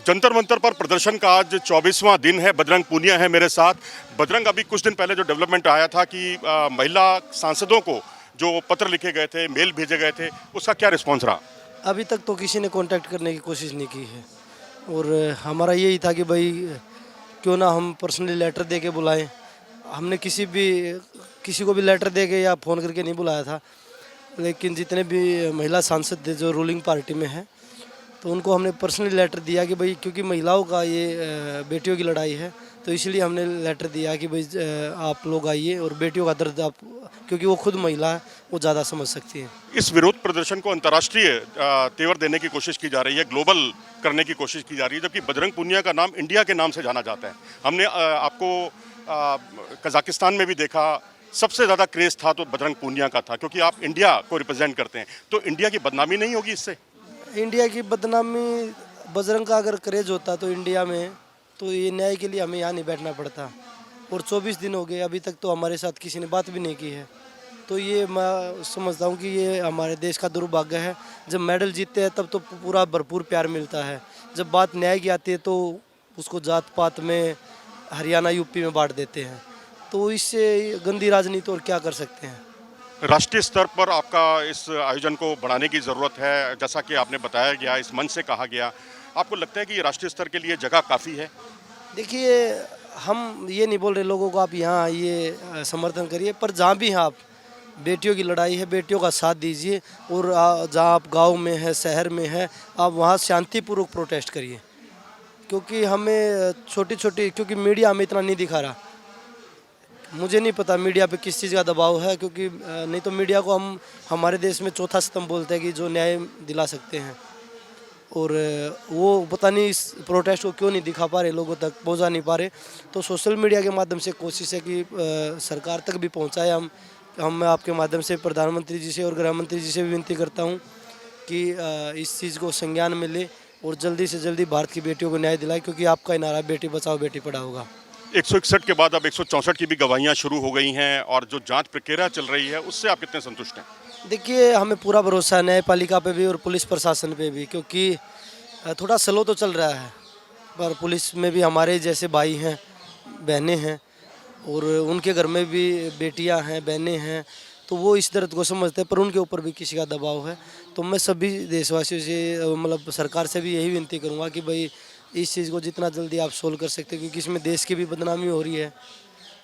जंतर मंतर पर प्रदर्शन का आज 24वां दिन है। बजरंग पूनिया है मेरे साथ। बजरंग, अभी कुछ दिन पहले जो डेवलपमेंट आया था कि महिला सांसदों को जो पत्र लिखे गए थे, मेल भेजे गए थे, उसका क्या रिस्पॉन्स रहा? अभी तक तो किसी ने कांटेक्ट करने की कोशिश नहीं की है। और हमारा यही था कि भाई क्यों ना हम पर्सनली लेटर दे के बुलाएं। हमने किसी को भी लेटर दे के या फ़ोन करके नहीं बुलाया था, लेकिन जितने भी महिला सांसद थे जो रूलिंग पार्टी में हैं, तो उनको हमने पर्सनली लेटर दिया कि भाई क्योंकि महिलाओं का ये बेटियों की लड़ाई है, तो इसलिए हमने लेटर दिया कि भाई आप लोग आइए और बेटियों का दर्द आप, क्योंकि वो खुद महिला है, वो ज़्यादा समझ सकती हैं। इस विरोध प्रदर्शन को अंतर्राष्ट्रीय तेवर देने की कोशिश की जा रही है, ग्लोबल करने की कोशिश की जा रही है, जबकि बजरंग पूनिया का नाम इंडिया के नाम से जाना जाता है। हमने आपको कजाकिस्तान में भी देखा, सबसे ज़्यादा क्रेज था तो बजरंग पूनिया का था, क्योंकि आप इंडिया को रिप्रेजेंट करते हैं। तो इंडिया की बदनामी नहीं होगी इससे? इंडिया की बदनामी, बजरंग का अगर क्रेज होता तो इंडिया में, तो ये न्याय के लिए हमें यहाँ नहीं बैठना पड़ता। और 24 दिन हो गए, अभी तक तो हमारे साथ किसी ने बात भी नहीं की है। तो ये मैं समझता हूँ कि ये हमारे देश का दुर्भाग्य है। जब मेडल जीतते हैं तब तो पूरा भरपूर प्यार मिलता है, जब बात न्याय की आती है तो उसको जात पात में, हरियाणा यूपी में बांट देते हैं। तो इससे गंदी राजनीति और क्या कर सकते हैं। राष्ट्रीय स्तर पर आपका इस आयोजन को बढ़ाने की ज़रूरत है, जैसा कि आपने बताया गया, इस मंच से कहा गया। आपको लगता है कि ये राष्ट्रीय स्तर के लिए जगह काफ़ी है? देखिए, हम ये नहीं बोल रहे लोगों को आप यहाँ आइए समर्थन करिए, पर जहाँ भी हैं आप, बेटियों की लड़ाई है, बेटियों का साथ दीजिए। और जहाँ आप गांव में है, शहर में है, आप वहाँ शांतिपूर्वक प्रोटेस्ट करिए। क्योंकि हमें छोटी छोटी, क्योंकि मीडिया हमें इतना नहीं दिखा रहा। मुझे नहीं पता मीडिया पे किस चीज़ का दबाव है, क्योंकि नहीं तो मीडिया को हम हमारे देश में चौथा स्तंभ बोलते हैं कि जो न्याय दिला सकते हैं। और वो पता नहीं इस प्रोटेस्ट को क्यों नहीं दिखा पा रहे, लोगों तक पहुंचा नहीं पा रहे। तो सोशल मीडिया के माध्यम से कोशिश है कि सरकार तक भी पहुंचाए। मैं आपके माध्यम से प्रधानमंत्री जी से और गृह मंत्री जी से भी विनती करता हूं कि इस चीज़ को संज्ञान में ले और जल्दी से जल्दी भारत की बेटियों को न्याय दिलाए, क्योंकि आपका ही नारा बेटी बचाओ बेटी पढ़ाओ होगा। 161 के बाद अब 164 की भी गवाहियाँ शुरू हो गई हैं, और जो जांच प्रक्रिया चल रही है उससे आप कितने संतुष्ट हैं? देखिए, हमें पूरा भरोसा है न्यायपालिका पे भी और पुलिस प्रशासन पे भी, क्योंकि थोड़ा स्लो तो चल रहा है, पर पुलिस में भी हमारे जैसे भाई हैं, बहनें हैं, और उनके घर में भी बेटियां हैं, बहनें हैं, तो वो इस दर्द को समझते हैं, पर उनके ऊपर भी किसी का दबाव है। तो मैं सभी देशवासियों से, मतलब सरकार से भी यही विनती करूंगा कि भाई इस चीज़ को जितना जल्दी आप सोल्व कर सकते हैं, क्योंकि इसमें देश की भी बदनामी हो रही है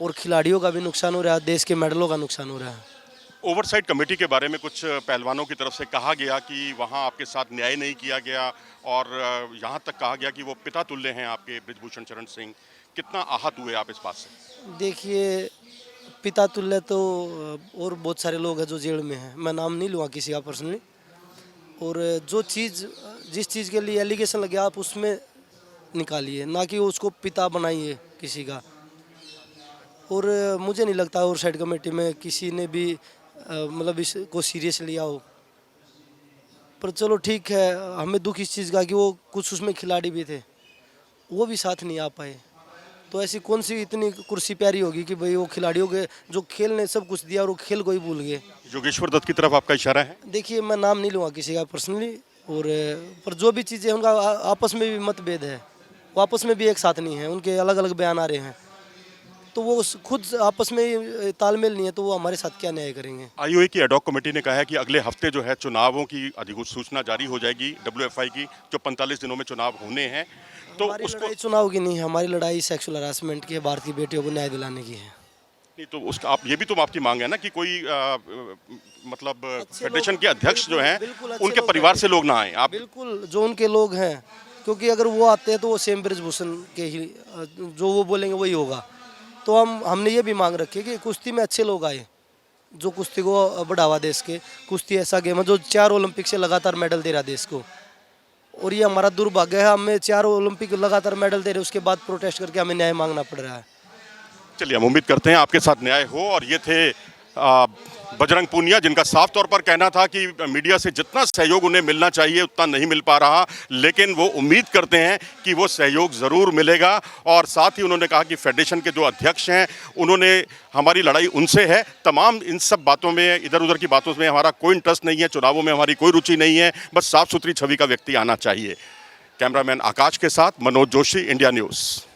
और खिलाड़ियों का भी नुकसान हो रहा है, देश के मेडलों का नुकसान हो रहा है। ओवरसाइट कमेटी के बारे में कुछ पहलवानों की तरफ से कहा गया कि वहाँ आपके साथ न्याय नहीं किया गया, और यहाँ तक कहा गया कि वो पिता तुल्य हैं आपके, बृजभूषण शरण सिंह। कितना आहत हुए आप इस बात से? देखिए, पिता तुल्य तो और बहुत सारे लोग हैं जो जेल में हैं, मैं नाम नहीं लूँगा किसी का पर्सनली। और जिस चीज़ के लिए एलिगेशन लगे आप उसमें निकालिए, ना कि उसको पिता बनाइए किसी का। और मुझे नहीं लगता और साइड कमेटी में किसी ने भी मतलब इसको सीरियस लिया हो। पर चलो ठीक है, हमें दुख इस चीज़ का कि वो कुछ उसमें खिलाड़ी भी थे, वो भी साथ नहीं आ पाए। तो ऐसी कौन सी इतनी कुर्सी प्यारी होगी कि भाई वो खिलाड़ियों के जो खेल ने सब कुछ दिया और वो खेल को ही भूल गए। योगेश्वर दत्त की तरफ आपका इशारा है? देखिए, मैं नाम नहीं लूँगा किसी का पर्सनली, और पर जो भी चीज़ें उनका आपस में भी मतभेद है, वो आपस में भी एक साथ नहीं है, उनके अलग अलग बयान आ रहे हैं। तो वो खुद आपस में तालमेल नहीं है, तो वो हमारे साथ क्या न्याय करेंगे। आईओए की एडॉक कमेटी ने कहा है कि अगले हफ्ते जो है चुनावों की अधिसूचना जारी हो जाएगी, डब्ल्यूएफआई की, जो 45 दिनों में चुनाव होने हैं। तो हमारी उसको लड़ाई चुनाव की नहीं है, हमारी लड़ाई सेक्सुअल हरासमेंट की है, भारत की बेटियों को न्याय दिलाने की है। नहीं, तो उसका आप, ये भी तो आपकी मांग है ना कि कोई मतलब अच्छे फेडरेशन लोग, के अध्यक्ष जो हैं बिल्कुल अच्छे उनके लोग परिवार हैं। से लोग ना आए। आप बिल्कुल जो उनके लोग हैं, क्योंकि अगर वो आते हैं तो वो सेम बृजभूषण के ही जो वो बोलेंगे वही होगा। तो हमने ये भी मांग रखी है कि कुश्ती में अच्छे लोग आए, जो कुश्ती को बढ़ावा दे सके। कुश्ती ऐसा गेम है जो 4 ओलंपिक से लगातार मेडल दे रहा है देश को, और ये हमारा दुर्भाग्य है, हमें 4 ओलंपिक लगातार मेडल दे रहे, उसके बाद प्रोटेस्ट करके हमें न्याय मांगना पड़ रहा है। चलिए, हम उम्मीद करते हैं आपके साथ न्याय हो। और ये थे बजरंग पूनिया, जिनका साफ तौर पर कहना था कि मीडिया से जितना सहयोग उन्हें मिलना चाहिए उतना नहीं मिल पा रहा, लेकिन वो उम्मीद करते हैं कि वो सहयोग ज़रूर मिलेगा। और साथ ही उन्होंने कहा कि फेडरेशन के जो अध्यक्ष हैं उन्होंने, हमारी लड़ाई उनसे है, तमाम इन सब बातों में, इधर उधर की बातों में हमारा कोई इंटरेस्ट नहीं है, चुनावों में हमारी कोई रुचि नहीं है, बस साफ सुथरी छवि का व्यक्ति आना चाहिए। कैमरामैन आकाश के साथ मनोज जोशी, इंडिया न्यूज़।